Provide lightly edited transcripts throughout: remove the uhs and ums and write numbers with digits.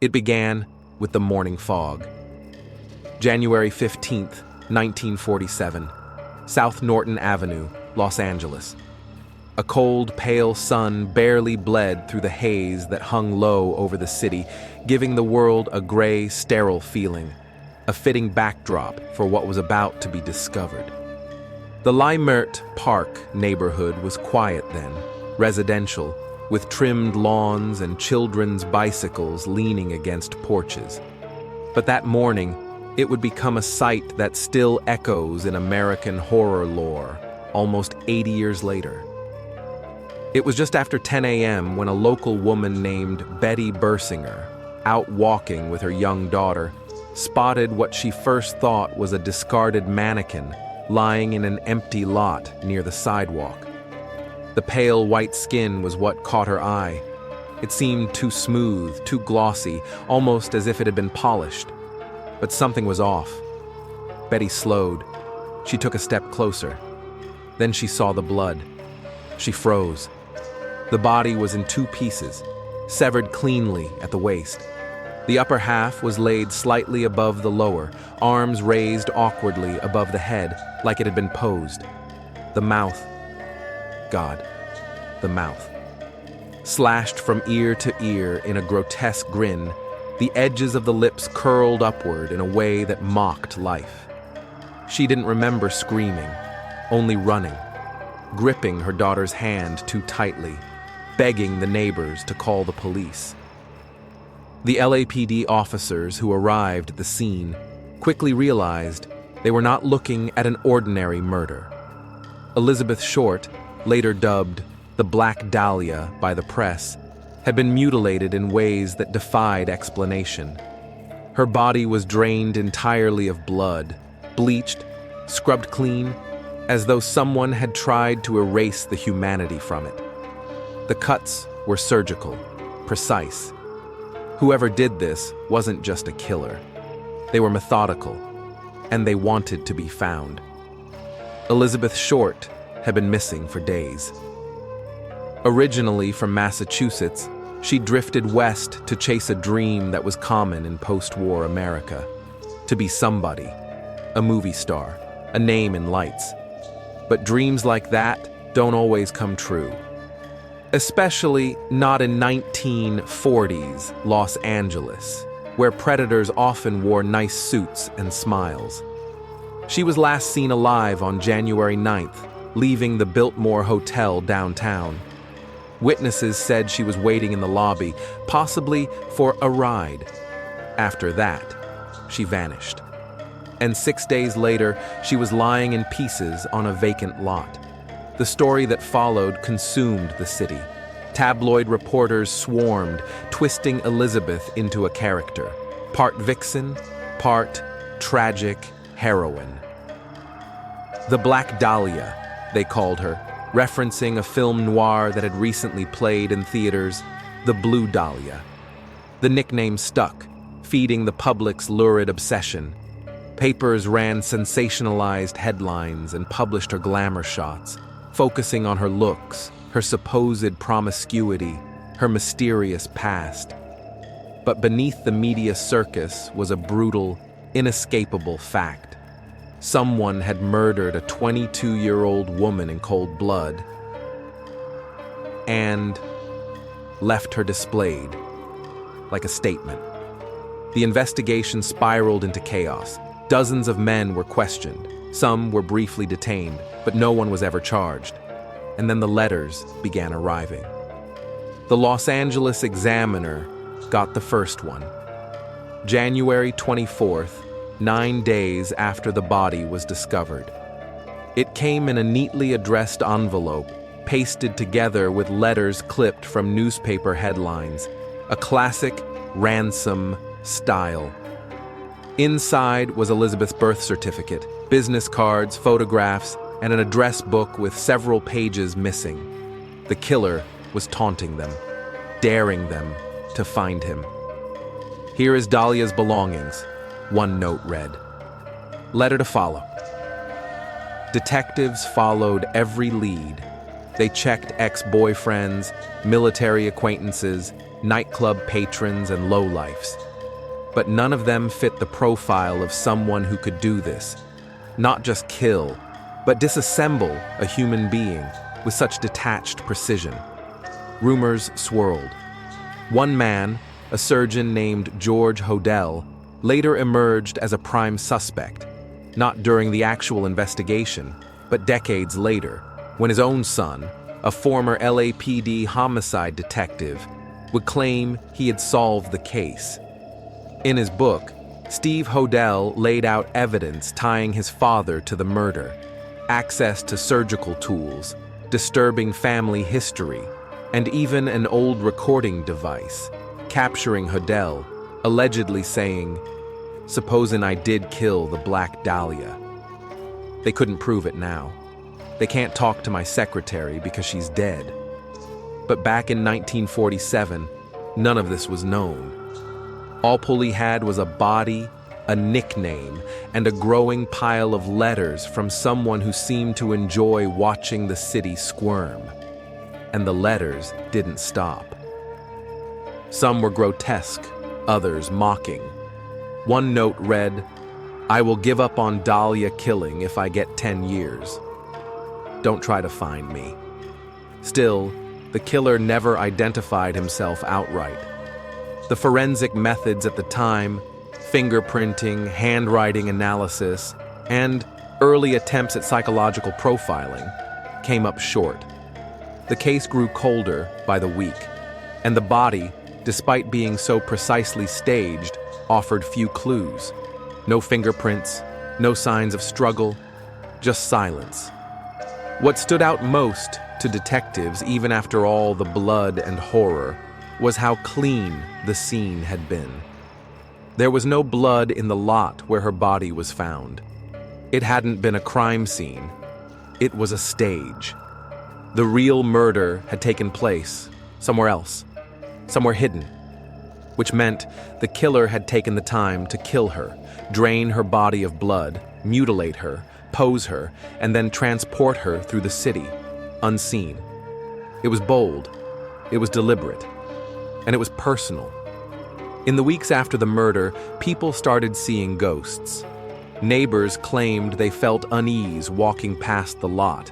It began with the morning fog. January 15th, 1947, South Norton Avenue, Los Angeles. A cold, pale sun barely bled through the haze that hung low over the city, giving the world a gray, sterile feeling, a fitting backdrop for what was about to be discovered. The Limert Park neighborhood was quiet then, residential, with trimmed lawns and children's bicycles leaning against porches. But that morning, it would become a sight that still echoes in American horror lore, almost 80 years later. It was just after 10 a.m. when a local woman named Betty Bersinger, out walking with her young daughter, spotted what she first thought was a discarded mannequin lying in an empty lot near the sidewalk. The pale white skin was what caught her eye. It seemed too smooth, too glossy, almost as if it had been polished. But something was off. Betty slowed. She took a step closer. Then she saw the blood. She froze. The body was in two pieces, severed cleanly at the waist. The upper half was laid slightly above the lower, arms raised awkwardly above the head, like it had been posed. The mouth. God, the mouth. Slashed from ear to ear in a grotesque grin, the edges of the lips curled upward in a way that mocked life. She didn't remember screaming, only running, gripping her daughter's hand too tightly, begging the neighbors to call the police. The LAPD officers who arrived at the scene quickly realized they were not looking at an ordinary murder. Elizabeth Short, later dubbed the Black Dahlia by the press, had been mutilated in ways that defied explanation. Her body was drained entirely of blood, bleached, scrubbed clean, as though someone had tried to erase the humanity from it. The cuts were surgical, precise. Whoever did this wasn't just a killer. They were methodical, and they wanted to be found. Elizabeth Short had been missing for days. Originally from Massachusetts, she drifted west to chase a dream that was common in post-war America: to be somebody, a movie star, a name in lights. But dreams like that don't always come true. Especially not in 1940s Los Angeles, where predators often wore nice suits and smiles. She was last seen alive on January 9th, leaving the Biltmore Hotel downtown. Witnesses said she was waiting in the lobby, possibly for a ride. After that, she vanished. And 6 days later, she was lying in pieces on a vacant lot. The story that followed consumed the city. Tabloid reporters swarmed, twisting Elizabeth into a character, part vixen, part tragic heroine. The Black Dahlia, they called her, referencing a film noir that had recently played in theaters, The Blue Dahlia. The nickname stuck, feeding the public's lurid obsession. Papers ran sensationalized headlines and published her glamour shots, focusing on her looks, her supposed promiscuity, her mysterious past. But beneath the media circus was a brutal, inescapable fact. Someone had murdered a 22-year-old woman in cold blood and left her displayed like a statement. The investigation spiraled into chaos. Dozens of men were questioned. Some were briefly detained, but no one was ever charged. And then the letters began arriving. The Los Angeles Examiner got the first one. January 24th, 9 days after the body was discovered. It came in a neatly addressed envelope, pasted together with letters clipped from newspaper headlines, a classic ransom style. Inside was Elizabeth's birth certificate, business cards, photographs, and an address book with several pages missing. The killer was taunting them, daring them to find him. "Here is Dahlia's belongings," one note read. Letter to follow. Detectives followed every lead. They checked ex-boyfriends, military acquaintances, nightclub patrons, and lowlifes. But none of them fit the profile of someone who could do this. Not just kill, but disassemble a human being with such detached precision. Rumors swirled. One man, a surgeon named George Hodel, later emerged as a prime suspect, not during the actual investigation, but decades later, when his own son, a former LAPD homicide detective, would claim he had solved the case. In his book, Steve Hodel laid out evidence tying his father to the murder, access to surgical tools, disturbing family history, and even an old recording device, capturing Hodel, allegedly saying, "Supposin' I did kill the Black Dahlia." They couldn't prove it now. They can't talk to my secretary because she's dead. But back in 1947, none of this was known. All Pulley had was a body, a nickname, and a growing pile of letters from someone who seemed to enjoy watching the city squirm. And the letters didn't stop. Some were grotesque, others mocking. One note read, "I will give up on Dahlia killing if I get 10 years. Don't try to find me." Still, the killer never identified himself outright. The forensic methods at the time, fingerprinting, handwriting analysis, and early attempts at psychological profiling, came up short. The case grew colder by the week, and the body, despite being so precisely staged, offered few clues. No fingerprints, no signs of struggle, just silence. What stood out most to detectives, even after all the blood and horror, was how clean the scene had been. There was no blood in the lot where her body was found. It hadn't been a crime scene. It was a stage. The real murder had taken place somewhere else, somewhere hidden, which meant the killer had taken the time to kill her, drain her body of blood, mutilate her, pose her, and then transport her through the city, unseen. It was bold, it was deliberate, and it was personal. In the weeks after the murder, people started seeing ghosts. Neighbors claimed they felt unease walking past the lot.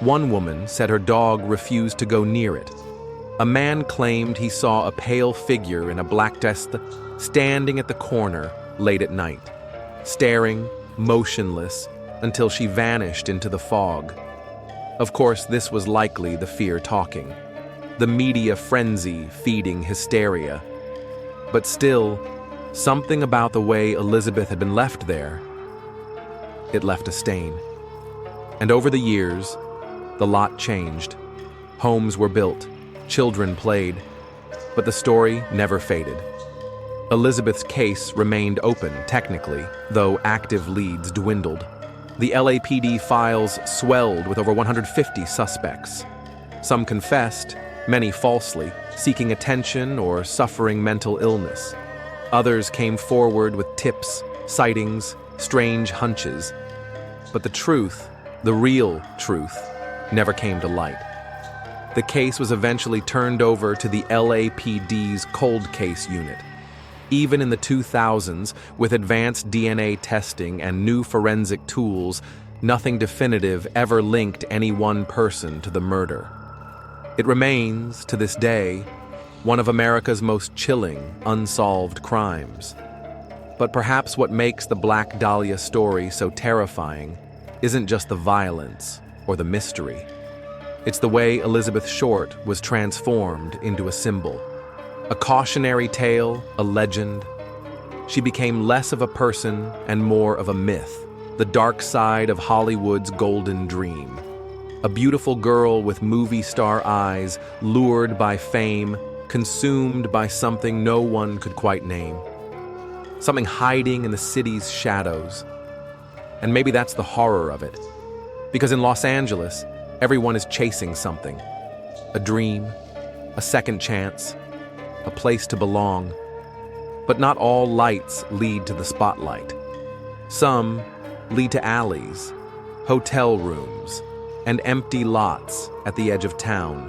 One woman said her dog refused to go near it. A man claimed he saw a pale figure in a black dress standing at the corner late at night, staring, motionless, until she vanished into the fog. Of course, this was likely the fear talking, the media frenzy feeding hysteria. But still, something about the way Elizabeth had been left there, it left a stain. And over the years, the lot changed. Homes were built, children played, but the story never faded. Elizabeth's case remained open, technically, though active leads dwindled. The LAPD files swelled with over 150 suspects. Some confessed, many falsely, seeking attention or suffering mental illness. Others came forward with tips, sightings, strange hunches. But the truth, the real truth, never came to light. The case was eventually turned over to the LAPD's cold case unit. Even in the 2000s, with advanced DNA testing and new forensic tools, nothing definitive ever linked any one person to the murder. It remains, to this day, one of America's most chilling, unsolved crimes. But perhaps what makes the Black Dahlia story so terrifying isn't just the violence or the mystery. It's the way Elizabeth Short was transformed into a symbol. A cautionary tale, a legend. She became less of a person and more of a myth, the dark side of Hollywood's golden dream. A beautiful girl with movie star eyes, lured by fame, consumed by something no one could quite name. Something hiding in the city's shadows. And maybe that's the horror of it. Because in Los Angeles, everyone is chasing something. A dream, a second chance, a place to belong. But not all lights lead to the spotlight. Some lead to alleys, hotel rooms, and empty lots at the edge of town,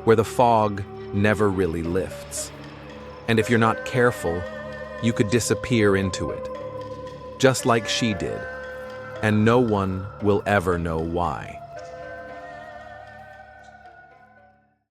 where the fog never really lifts. And if you're not careful, you could disappear into it, just like she did, and no one will ever know why.